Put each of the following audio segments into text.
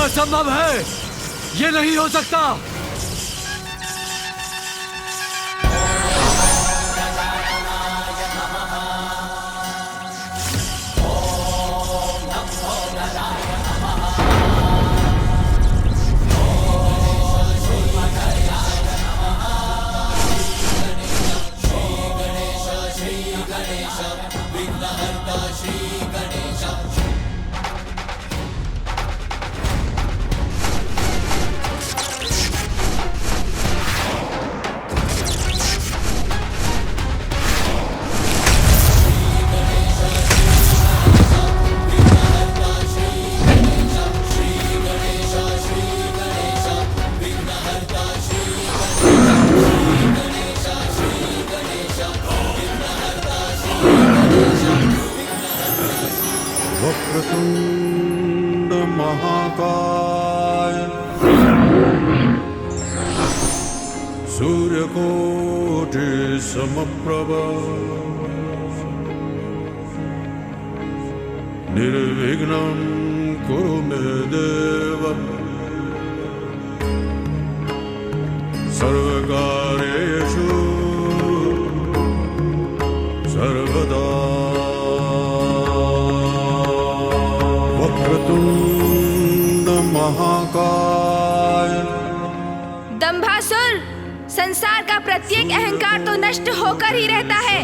असंभव है, ये नहीं हो सकता। वक्रतुंड महाकाय सूर्यकोटि समप्रभ निर्विघ्नं कुरु मे देव सर्वकार्येषु सर्वदा। वक्रतुंड महाकाय। दंभासुर, संसार का प्रत्येक अहंकार तो नष्ट होकर ही रहता है।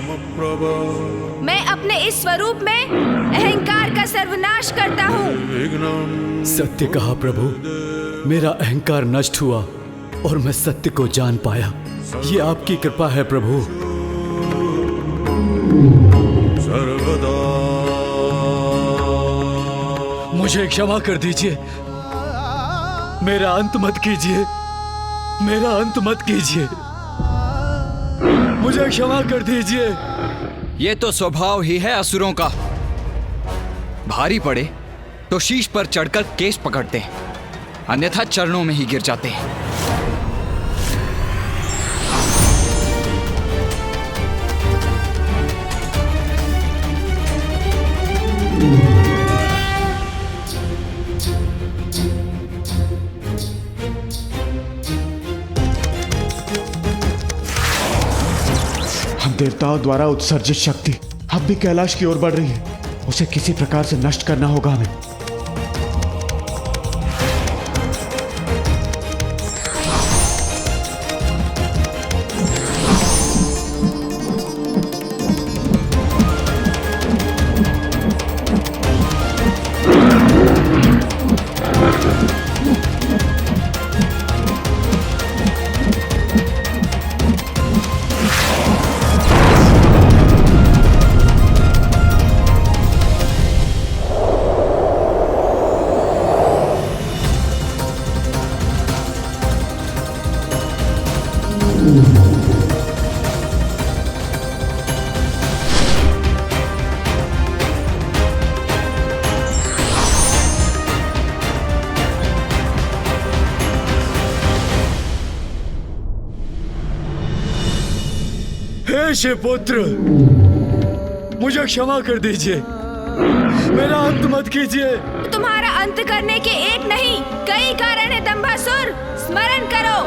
मैं अपने इस स्वरूप में अहंकार का सर्वनाश करता हूँ। सत्य कहा प्रभु, मेरा अहंकार नष्ट हुआ और मैं सत्य को जान पाया। ये आपकी कृपा है प्रभु। सर्वदा। मुझे क्षमा कर दीजिए, मेरा अंत मत कीजिए, मेरा अंत मत कीजिए, मुझे क्षमा कर दीजिए। ये तो स्वभाव ही है असुरों का। भारी पड़े तो शीश पर चढ़कर केश पकड़ते हैं, अन्यथा चरणों में ही गिर जाते हैं। देवताओं द्वारा उत्सर्जित शक्ति अब भी कैलाश की ओर बढ़ रही है। उसे किसी प्रकार से नष्ट करना होगा हमें। हे शिवपुत्र, मुझे क्षमा कर दीजिए, मेरा अंत मत कीजिए। तुम्हारा अंत करने के एक नहीं कई कारण है दंभासुर, स्मरण करो।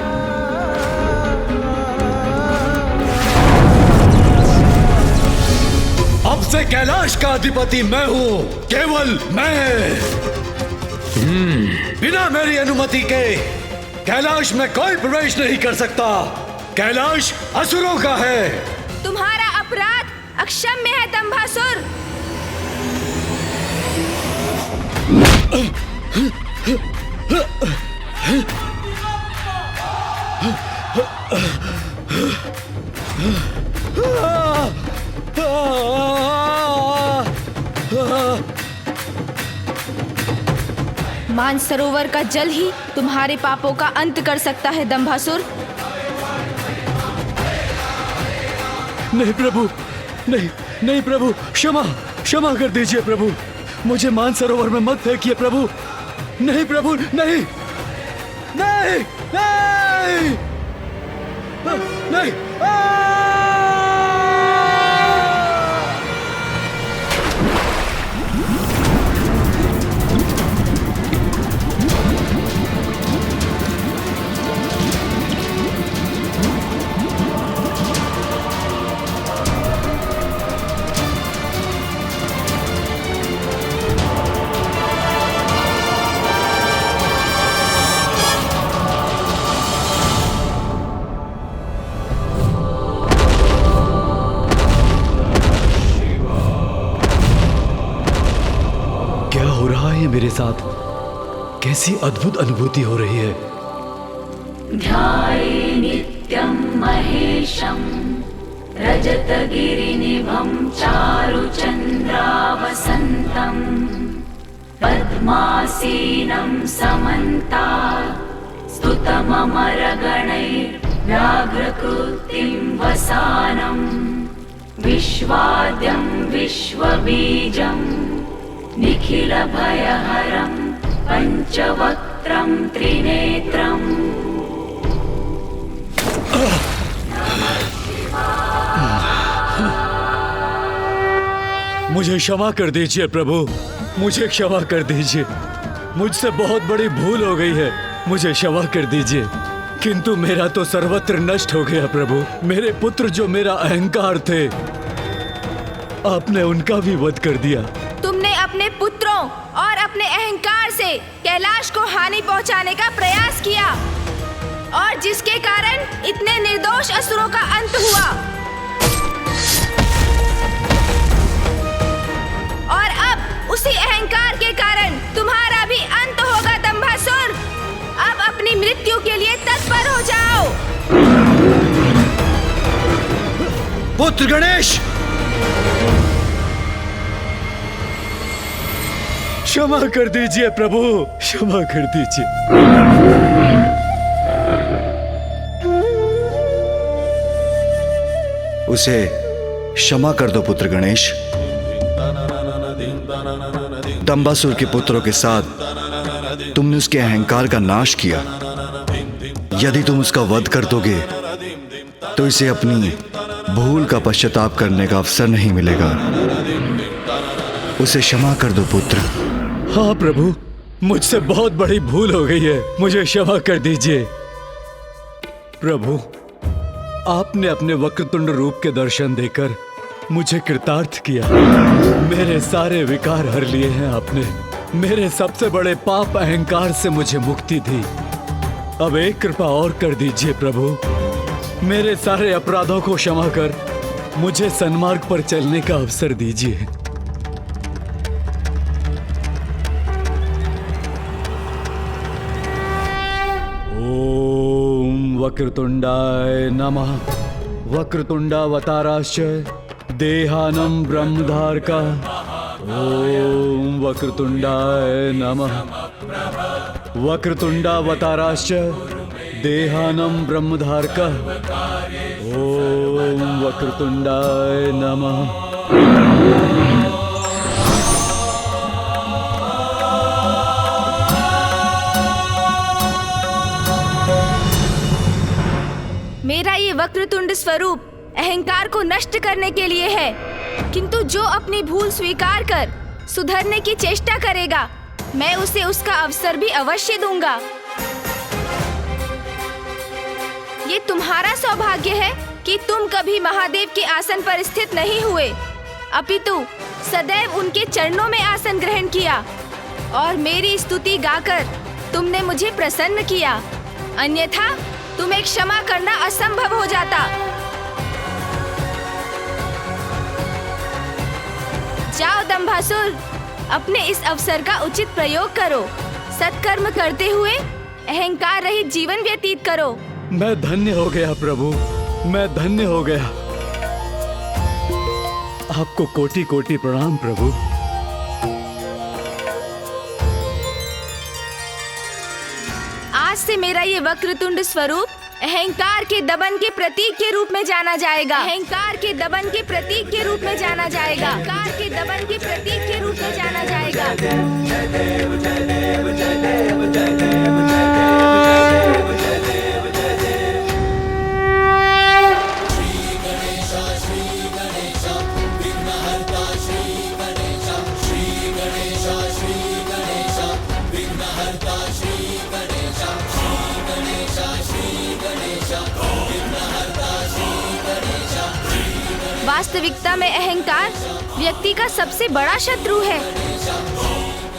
अब से कैलाश का अधिपति मैं हूँ, केवल मैं। बिना मेरी अनुमति के कैलाश में कोई प्रवेश नहीं कर सकता। कैलाश असुरों का है। तुम्हारा अपराध अक्षम्य है दंभासुर। मानसरोवर का जल ही तुम्हारे पापों का अंत कर सकता है दंभासुर। नहीं प्रभु, नहीं नहीं प्रभु, क्षमा क्षमा कर दीजिए प्रभु, मुझे मानसरोवर में मत फेंकिए प्रभु। नहीं प्रभु, नहीं नहीं नहीं नहीं। मेरे साथ कैसी अद्भुत अनुभूति हो रही है। ध्याये नित्यं महेशं रजतगिरिनिभं चारुचन्द्रावसन्तं पद्मासीनं समन्तात् स्तुतममरगणैर्व्याघ्रकृतिं वसानं विश्वाद्यं विश्वबीजं निखिलभयहरं पञ्चवक्त्रं त्रिनेत्रम्। मुझे क्षमा कर दीजिए प्रभु, मुझे क्षमा कर दीजिए। मुझसे बहुत बड़ी भूल हो गई है, मुझे क्षमा कर दीजिए। किंतु मेरा तो सर्वत्र नष्ट हो गया प्रभु। मेरे पुत्र जो मेरा अहंकार थे, आपने उनका भी वध कर दिया। तुमने अपने पुत्रों और अपने अहंकार से कैलाश को हानि पहुंचाने का प्रयास किया और जिसके कारण इतने निर्दोष असुरों का अंत हुआ। और अब उसी अहंकार के कारण तुम्हारा भी अंत होगा दंभासुर। अब अपनी मृत्यु के लिए तत्पर हो जाओ। पुत्र गणेश, क्षमा कर दीजिए प्रभु, क्षमा कर दीजिए। उसे क्षमा कर दो पुत्र गणेश। दंबासुर के पुत्रों के साथ तुमने उसके अहंकार का नाश किया। यदि तुम उसका वध कर दोगे तो इसे अपनी भूल का पश्चाताप करने का अवसर नहीं मिलेगा। उसे क्षमा कर दो पुत्र। हाँ प्रभु, मुझसे बहुत बड़ी भूल हो गई है, मुझे क्षमा कर दीजिए। प्रभु, आपने अपने वक्रतुंड रूप के दर्शन देकर मुझे कृतार्थ किया। मेरे सारे विकार हर लिए हैं आपने। मेरे सबसे बड़े पाप अहंकार से मुझे मुक्ति दी। अब एक कृपा और कर दीजिए प्रभु, मेरे सारे अपराधों को क्षमा कर मुझे सन्मार्ग पर चलने का अवसर दीजिए। वक्रतुंडाय नमः। वक्रतुंडावताराश्च देहानं ब्रह्मधारका। ओम वक्रतुंडाय नमः। वक्रतुंडावताराश्च देहानं ब्रह्मधारका। ओम वक्रतुंडाय नमः। मेरा ये वक्रतुंड स्वरूप अहंकार को नष्ट करने के लिए है, किंतु जो अपनी भूल स्वीकार कर सुधरने की चेष्टा करेगा, मैं उसे उसका अवसर भी अवश्य दूंगा। ये तुम्हारा सौभाग्य है कि तुम कभी महादेव के आसन पर स्थित नहीं हुए, अपितु सदैव उनके चरणों में आसन ग्रहण किया और मेरी स्तुति गाकर तुमने मुझे प्रसन्न किया। अन्यथा तुम्हें क्षमा करना असंभव हो जाता। जाओ दंभासुर, अपने इस अवसर का उचित प्रयोग करो। सत्कर्म करते हुए अहंकार रहित जीवन व्यतीत करो। मैं धन्य हो गया प्रभु, मैं धन्य हो गया। आपको कोटि कोटि प्रणाम प्रभु। आज से मेरा ये वक्रतुंड स्वरूप अहंकार के दमन के प्रतीक के रूप में जाना जाएगा। अहंकार के दमन के प्रतीक के रूप में जाना जाएगा। अहंकार के दमन के प्रतीक के रूप में जाना जाएगा। वास्तविकता में अहंकार व्यक्ति का सबसे बड़ा शत्रु है,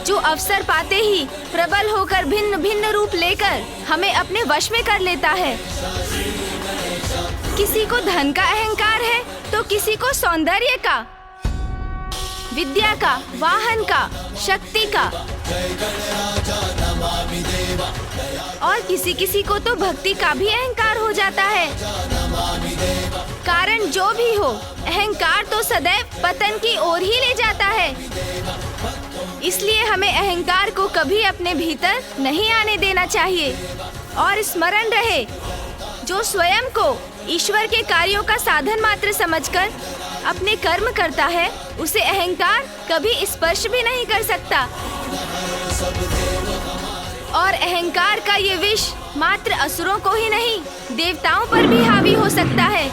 जो अवसर पाते ही प्रबल होकर भिन्न भिन्न रूप लेकर हमें अपने वश में कर लेता है। किसी को धन का अहंकार है तो किसी को सौंदर्य का, विद्या का, वाहन का, शक्ति का। और किसी किसी को तो भक्ति का भी अहंकार हो जाता है। कारण जो भी हो, अहंकार तो सदैव पतन की ओर ही ले जाता है। इसलिए हमें अहंकार को कभी अपने भीतर नहीं आने देना चाहिए। और स्मरण रहे, जो स्वयं को ईश्वर के कार्यों का साधन मात्र समझकर अपने कर्म करता है, उसे अहंकार कभी स्पर्श भी नहीं कर सकता। और अहंकार का ये विष मात्र असुरों को ही नहीं, देवताओं पर भी हावी हो सकता है।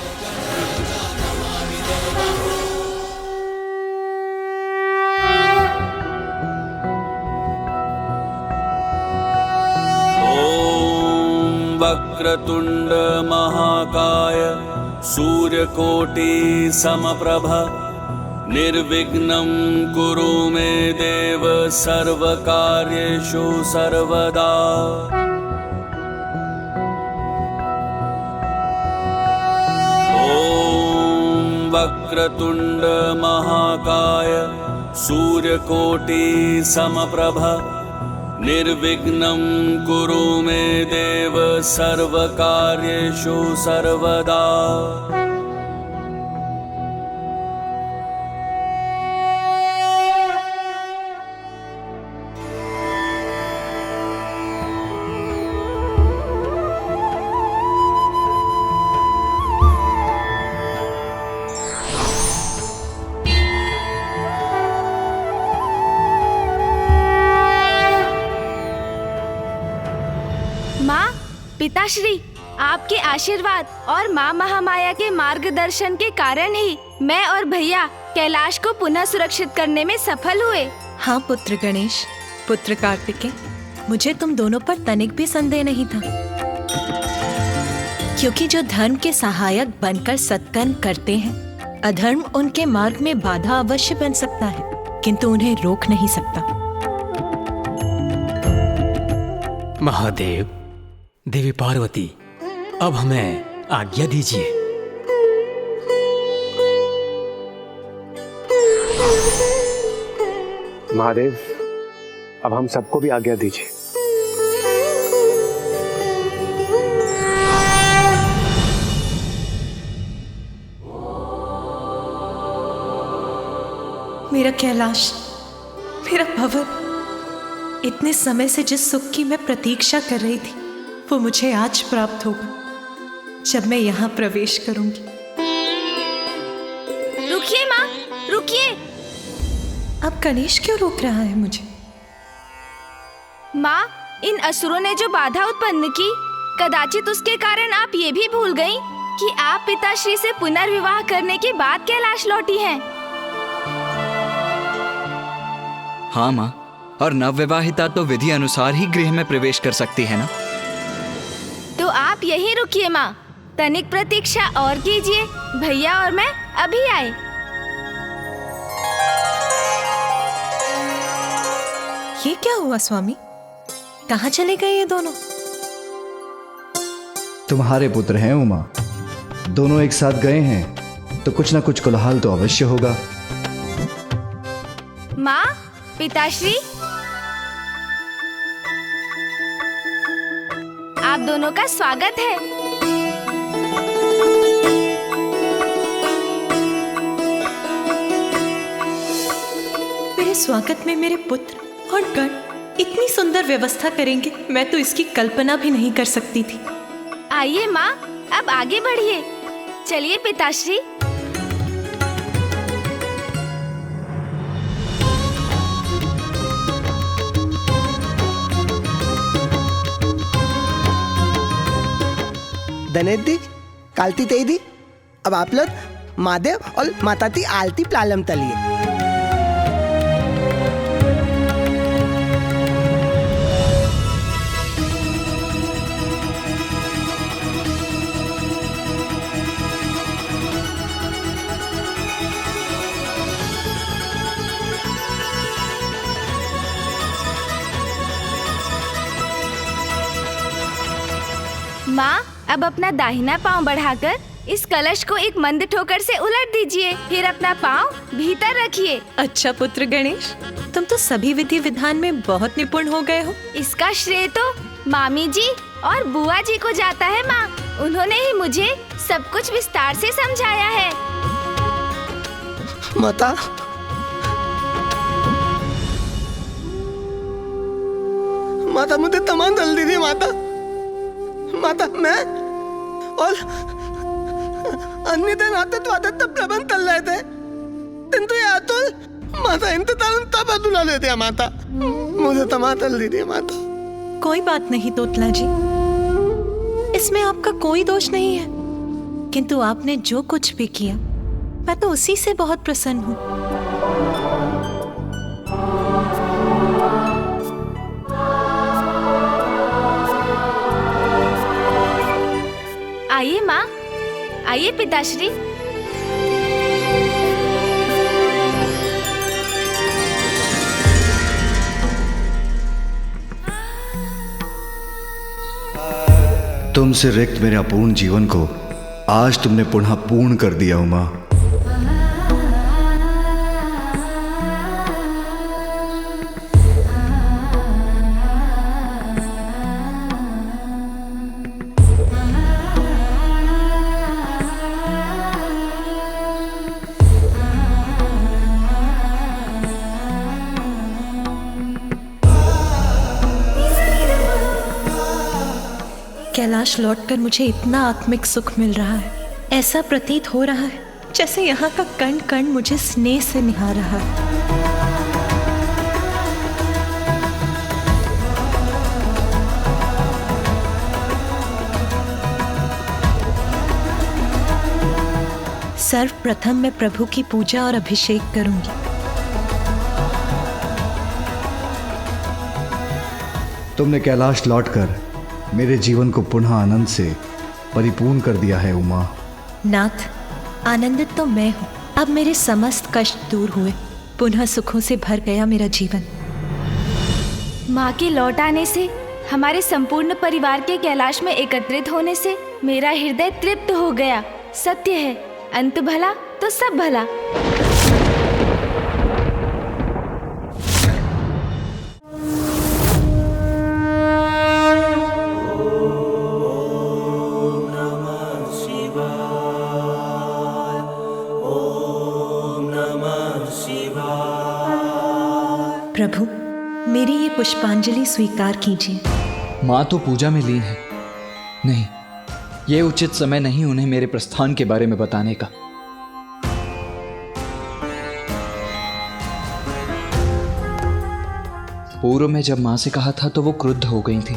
वक्रतुंड महाकाय सूर्यकोटि समप्रभ निर्विघ्नं कुरु मे देव सर्वकार्येषु सर्वदा। ॐ वक्रतुंड महाकाय सूर्यकोटि समप्रभ निर्विघ्नं कुरु मे देव सर्वकार्येषु सर्वदा। माँ, पिताश्री, आपके आशीर्वाद और माँ महामाया के मार्गदर्शन के कारण ही मैं और भैया कैलाश को पुनः सुरक्षित करने में सफल हुए। हाँ पुत्र गणेश, पुत्र कार्तिकेय, मुझे तुम दोनों पर तनिक भी संदेह नहीं था। क्योंकि जो धर्म के सहायक बनकर सत्कर्म करते हैं, अधर्म उनके मार्ग में बाधा अवश्य बन सकता है, किंतु उन्हें रोक नहीं सकता। महादेव, देवी पार्वती, अब हमें आज्ञा दीजिए। महादेव, अब हम सबको भी आज्ञा दीजिए। मेरा कैलाश, मेरा भवन, इतने समय से जिस सुख की मैं प्रतीक्षा कर रही थी, वो मुझे आज प्राप्त होगा जब मैं यहाँ प्रवेश करूंगी। रुकिए माँ, रुकिए। अब गणेश क्यों रोक रहा है मुझे? माँ, इन असुरों ने जो बाधा उत्पन्न की, कदाचित उसके कारण आप ये भी भूल गईं कि आप पिताश्री से पुनर्विवाह करने के बाद कैलाश लौटी हैं। हाँ माँ, और नवविवाहिता तो विधि अनुसार ही गृह में प्रवेश कर सकती है ना। तो आप यहीं रुकिए माँ, तनिक प्रतीक्षा और कीजिए। भैया और मैं अभी आए। ये क्या हुआ स्वामी? कहाँ चले गए ये दोनों? तुम्हारे पुत्र हैं उमा, दोनों एक साथ गए हैं तो कुछ ना कुछ कोलाहल तो अवश्य होगा। माँ, पिताश्री, आप दोनों का स्वागत है। मेरे स्वागत में मेरे पुत्र और गण इतनी सुंदर व्यवस्था करेंगे, मैं तो इसकी कल्पना भी नहीं कर सकती थी। आइए माँ, अब आगे बढ़िए। चलिए पिताश्री। धनेदी, कालती तेदी, अब आप लोग महादेव और माता ती आलती प्लालम तलिए। माँ, अब अपना दाहिना पांव बढ़ाकर इस कलश को एक मंद ठोकर से उलट दीजिए, फिर अपना पाँव भीतर रखिए। अच्छा पुत्र गणेश, तुम तो सभी विधि विधान में बहुत निपुण हो गए हो। इसका श्रेय तो मामी जी और बुआ जी को जाता है माँ। उन्होंने ही मुझे सब कुछ विस्तार से समझाया है। माता, माता मुझे तमाम दल दीजिए माता। माता मैं और अन्य दिन आते तो आते तब प्रबंध चल रहे थे, किंतु ये अतुल माता इंतजार तब अतुला लेते हैं माता। मुझे तमाम दल दीजिए माता। कोई बात नहीं तोतला जी, इसमें आपका कोई दोष नहीं है, किंतु आपने जो कुछ भी किया मैं तो उसी से बहुत प्रसन्न हूँ। आइए माँ, आइए पिताश्री। तुमसे रिक्त मेरे अपूर्ण जीवन को आज तुमने पुनः पूर्ण कर दिया उमा। कैलाश लौटकर मुझे इतना आत्मिक सुख मिल रहा है, ऐसा प्रतीत हो रहा है जैसे यहाँ का कण कण मुझे स्नेह से निहार रहा है। सर्वप्रथम मैं प्रभु की पूजा और अभिषेक करूंगी। तुमने कैलाश लौटकर मेरे जीवन को पुनः आनंद से परिपूर्ण कर दिया है उमा। नाथ, आनंदित तो मैं हूँ। अब मेरे समस्त कष्ट दूर हुए, पुनः सुखों से भर गया मेरा जीवन। माँ के लौट आने से, हमारे संपूर्ण परिवार के कैलाश में एकत्रित होने से मेरा हृदय तृप्त हो गया। सत्य है, अंत भला तो सब भला। प्रभु, मेरी ये पुष्पांजलि स्वीकार कीजिए। माँ तो पूजा में लीन है। नहीं, ये उचित समय नहीं उन्हें मेरे प्रस्थान के बारे में बताने का। पूर्व में जब माँ से कहा था तो वो क्रुद्ध हो गई थी।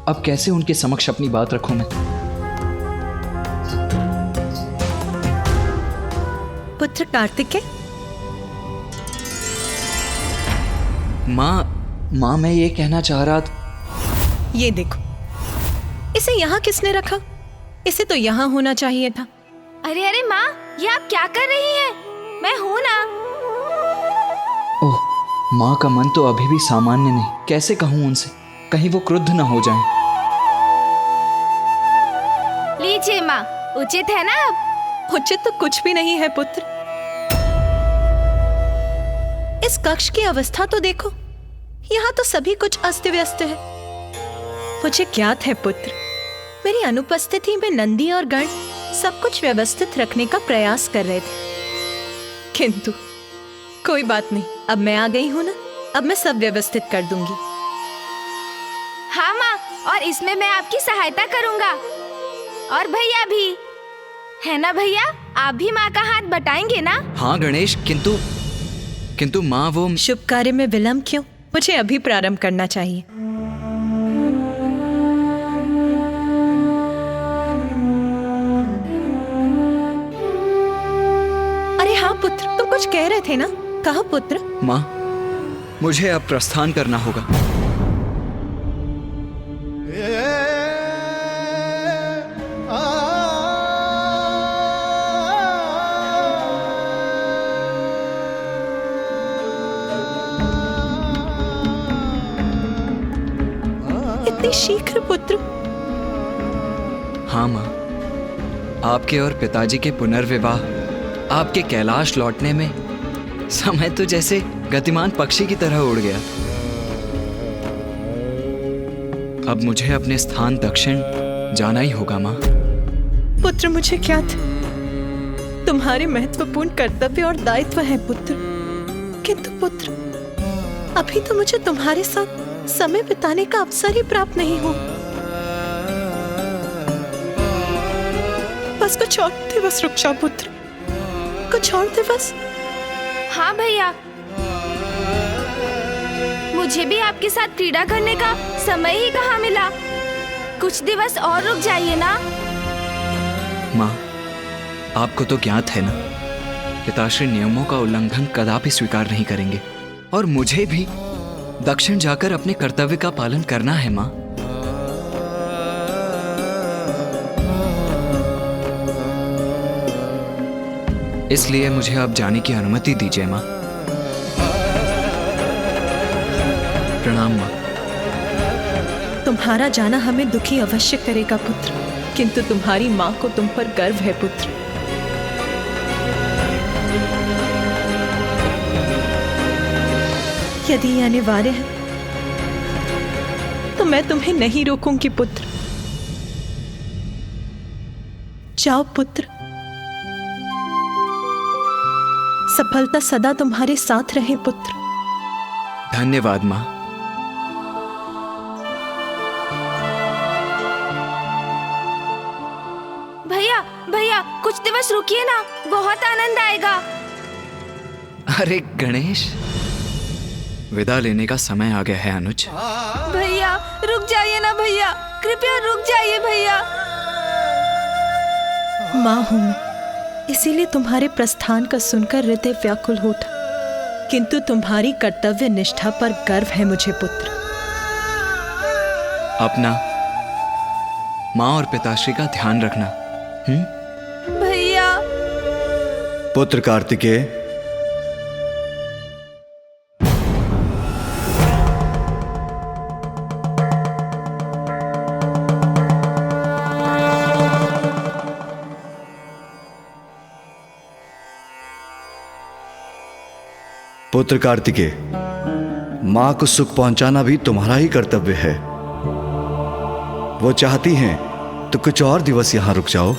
अब कैसे उनके समक्ष अपनी बात रखूं मैं? पुत्र कार्तिकेय, माँ मैं ये कहना चाह रहा था। ये देखो, इसे यहाँ किसने रखा? इसे तो यहाँ होना चाहिए था। अरे अरे माँ, ये आप क्या कर रही हैं? मैं हूँ ना। ओह, माँ का मन तो अभी भी सामान्य नहीं। कैसे कहूँ उनसे, कहीं वो क्रुद्ध न हो जाएं। लीजिए माँ, उचित है ना? अब उचित तो कुछ भी नहीं है पुत्र। इस कक्ष की अवस्था तो देखो, यहाँ तो सभी कुछ अस्त व्यस्त है। मुझे ज्ञात है पुत्र, मेरी अनुपस्थिति में नंदी और गण सब कुछ व्यवस्थित रखने का प्रयास कर रहे थे, किंतु कोई बात नहीं, अब मैं आ गई हूँ ना, अब मैं सब व्यवस्थित कर दूंगी। हाँ माँ, और इसमें मैं आपकी सहायता करूँगा। और भैया भी है ना? भैया, आप भी माँ का हाथ बटाएंगे ना? हाँ गणेश, किंतु माँ वो शुभ कार्य में विलंब क्यों? मुझे अभी प्रारंभ करना चाहिए। अरे हाँ पुत्र, तुम कुछ कह रहे थे ना? कहो पुत्र। माँ, मुझे अब प्रस्थान करना होगा। इतनी शीघ्र पुत्र? हाँ माँ, आपके और पिताजी के पुनर्विवाह, आपके कैलाश लौटने में समय तो जैसे गतिमान पक्षी की तरह उड़ गया। अब मुझे अपने स्थान दक्षिण जाना ही होगा माँ। पुत्र, मुझे क्या था, तुम्हारे महत्वपूर्ण कर्तव्य और दायित्व है पुत्र, किंतु पुत्र अभी तो मुझे तुम्हारे साथ समय बिताने का अवसर ही प्राप्त नहीं हो। बस कुछ और दिवस रुक जाओ पुत्र, कुछ और दिवस। हाँ भैया, मुझे भी आपके साथ क्रीड़ा करने का समय ही कहाँ मिला। कुछ दिवस और रुक जाइए ना। माँ, आपको तो ज्ञात है ना, पिताश्री नियमों का उल्लंघन कदापि स्वीकार नहीं करेंगे, और मुझे भी दक्षिण जाकर अपने कर्तव्य का पालन करना है माँ। इसलिए मुझे अब जाने की अनुमति दीजिए माँ। प्रणाम माँ। तुम्हारा जाना हमें दुखी अवश्य करेगा पुत्र, किंतु तुम्हारी माँ को तुम पर गर्व है पुत्र। यदि ये अनिवार्य है तो मैं तुम्हें नहीं रोकूंगी पुत्र। जाओ पुत्र, सफलता सदा तुम्हारे साथ रहे पुत्र। धन्यवाद माँ। भैया भैया, कुछ दिवस रुकिए ना, बहुत आनंद आएगा। अरे गणेश, विदा लेने का समय आ गया है अनुज। भैया रुक जाइए ना भैया, कृपया रुक जाइए भैया। माँ हूं मैं, इसीलिए तुम्हारे प्रस्थान का सुनकर हृदय व्याकुल हो उठा, किंतु तुम्हारी कर्तव्य निष्ठा पर गर्व है मुझे पुत्र। अपना, माँ और पिताश्री का ध्यान रखना। भैया। पुत्र कार्तिकेय, पुत्र कार्तिकेय, मां को सुख पहुंचाना भी तुम्हारा ही कर्तव्य है। वो चाहती हैं तो कुछ और दिवस यहां रुक जाओ।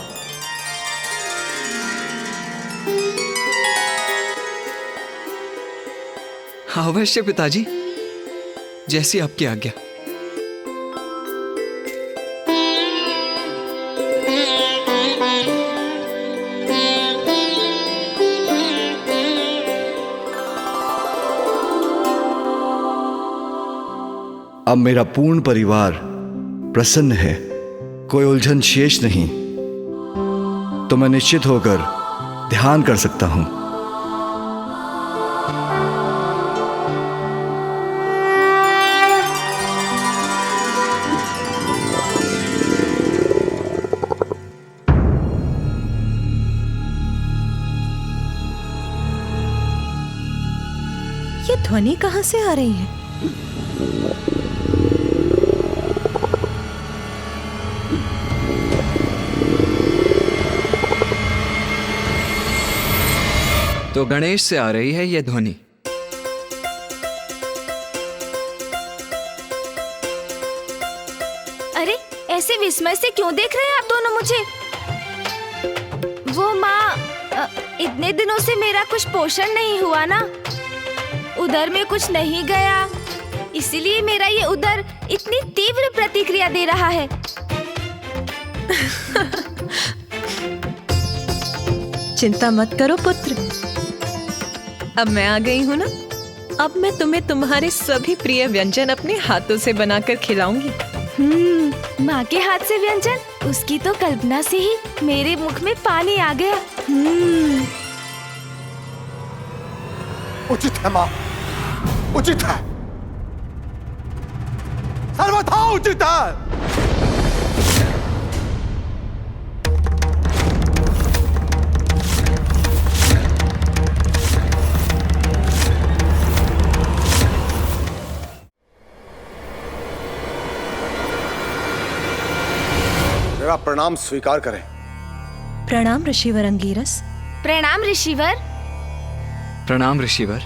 अवश्य पिताजी, जैसी आपकी आज्ञा। अब मेरा पूर्ण परिवार प्रसन्न है, कोई उलझन शेष नहीं, तो मैं निश्चित होकर ध्यान कर सकता हूं। ये ध्वनि कहां से आ रही है? तो गणेश से आ रही है यह ध्वनि। अरे ऐसे विस्मय से क्यों देख रहे हैं आप दोनों मुझे? वो माँ, इतने दिनों से मेरा कुछ पोषण नहीं हुआ ना, उदर में कुछ नहीं गया, इसीलिए मेरा ये उदर इतनी तीव्र प्रतिक्रिया दे रहा है। चिंता मत करो पुत्र, अब मैं आ गई हूं ना, अब मैं तुम्हें तुम्हारे सभी प्रिय व्यंजन अपने हाथों से बनाकर खिलाऊंगी। माँ के हाथ से व्यंजन, उसकी तो कल्पना से ही मेरे मुख में पानी आ गया। उचित है माँ, उचित है, सर्वथा उचित है। मेरा प्रणाम स्वीकार करें। प्रणाम ऋषिवर अंगीरस। प्रणाम ऋषिवर। प्रणाम ऋषिवर।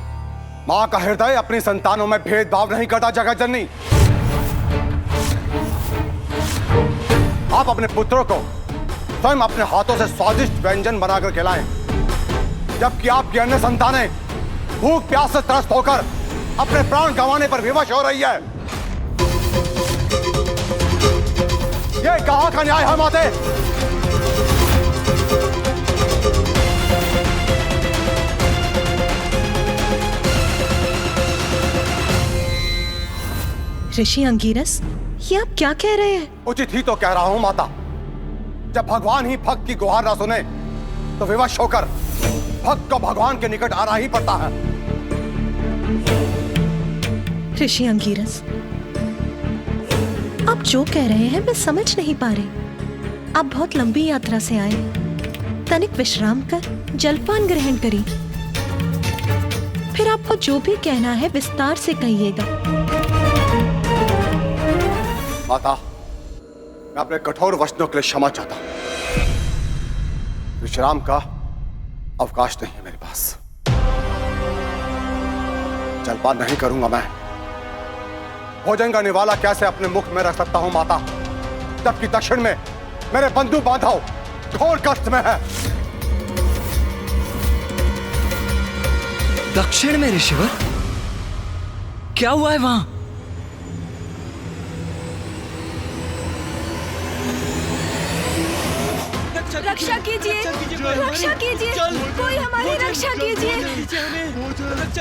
माँ का हृदय अपनी संतानों में भेदभाव नहीं करता जगत जननी। आप अपने पुत्रों को स्वयं अपने हाथों से स्वादिष्ट व्यंजन बनाकर खिलाएं, जबकि आपकी अन्य संतानें भूख प्यास से त्रस्त होकर अपने प्राण गंवाने पर विवश हो रही है। ये कहां का न्याय है माते? ऋषि अंगीरस, ये आप क्या कह रहे हैं? उचित ही तो कह रहा हूं माता। जब भगवान ही भक्त की गुहार ना सुने तो विवश होकर भक्त को भगवान के निकट आना ही पड़ता है। ऋषि अंगीरस, आप जो कह रहे हैं मैं समझ नहीं पा रही। आप बहुत लंबी यात्रा से आए, तनिक विश्राम कर जलपान ग्रहण करिए, फिर आपको जो भी कहना है विस्तार से कहिएगा। माता, मैं अपने कठोर वचनों के लिए क्षमा चाहता हूं। विश्राम का अवकाश नहीं है मेरे पास। जलपान नहीं करूंगा मैं। भोजन का निवाला कैसे अपने मुख में रख सकता हूं माता, जबकि दक्षिण में मेरे बंधु बांधव घोर कष्ट में है। दक्षिण में ऋषिवर? क्या हुआ है वहां? रक्षा कीजिए, रक्षा कीजिए, कोई हमारी रक्षा कीजिए।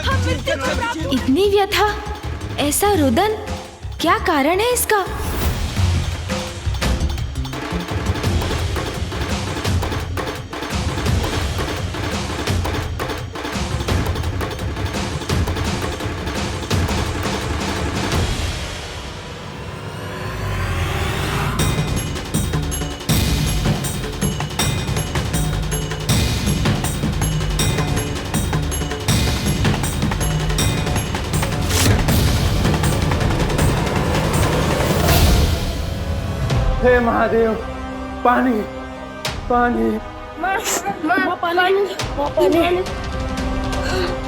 हम मृत्यु को प्राप्त। इतनी व्यथा, ऐसा रुदन, क्या कारण है इसका? हे महादेव, पानी पानी पानी।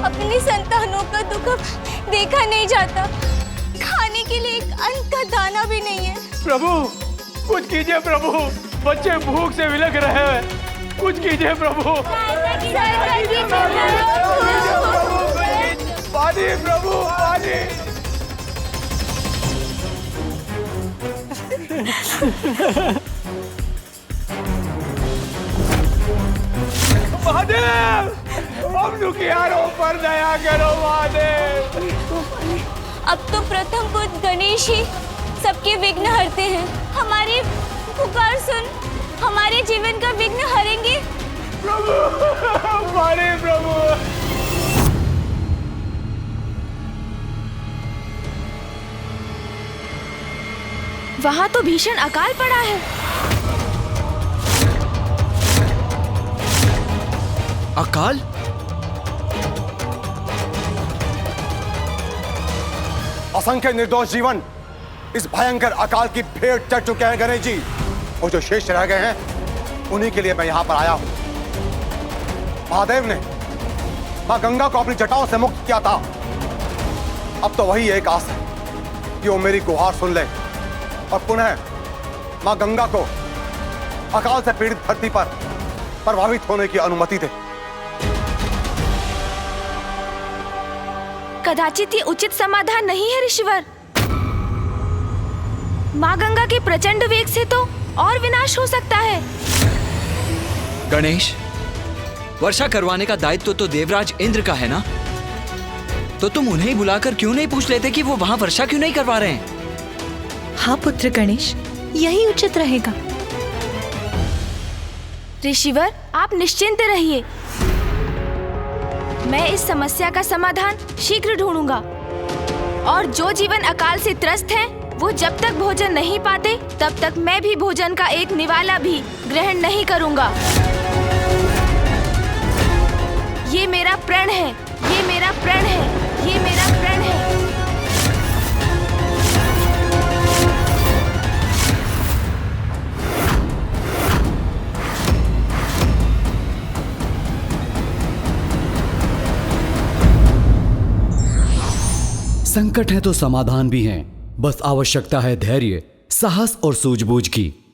अपनी संतानों का दुख देखा नहीं जाता। खाने के लिए एक अन्न का दाना भी नहीं है। प्रभु, कुछ कीजिए प्रभु, बच्चे भूख से विलख रहे हैं, कुछ कीजिए प्रभु। पानी प्रभु, पानी। महादेव, हम दुखियारों पर दया करो महादेव। अब तो प्रथम बुद्ध गणेश ही सबके विघ्न हरते हैं। हमारी पुकार सुन, हमारे जीवन का विघ्न हरेंगे। प्रभु, हमारे प्रभु। वहां तो भीषण अकाल पड़ा है। अकाल? असंख्य निर्दोष जीवन इस भयंकर अकाल की भेंट चढ़ चुके हैं गणेश जी। वो जो शेष रह गए हैं उन्हीं के लिए मैं यहां पर आया हूं। महादेव ने मां गंगा को अपनी जटाओं से मुक्त किया था। अब तो वही एक आस है कि वो मेरी गुहार सुन ले और पुनः मां गंगा को अकाल से पीड़ित धरती पर प्रभावित होने की अनुमति दे। कदाचित ये उचित समाधान नहीं है ऋषिवर। माँ गंगा के प्रचंड वेग से तो और विनाश हो सकता है। गणेश, वर्षा करवाने का दायित्व तो देवराज इंद्र का है ना? तो तुम उन्हें ही बुलाकर क्यों नहीं पूछ लेते कि वो वहां वर्षा क्यों नहीं करवा रहे हैं? हाँ पुत्र गणेश, यही उचित रहेगा। ऋषिवर, आप निश्चिंत रहिए, मैं इस समस्या का समाधान शीघ्र ढूंढूंगा। और जो जीवन अकाल से त्रस्त हैं, वो जब तक भोजन नहीं पाते तब तक मैं भी भोजन का एक निवाला भी ग्रहण नहीं करूंगा। ये मेरा प्रण है, ये मेरा प्रण है, ये मेरा प्रण है। संकट है तो समाधान भी हैं। बस आवश्यकता है धैर्य, साहस और सूझबूझ की।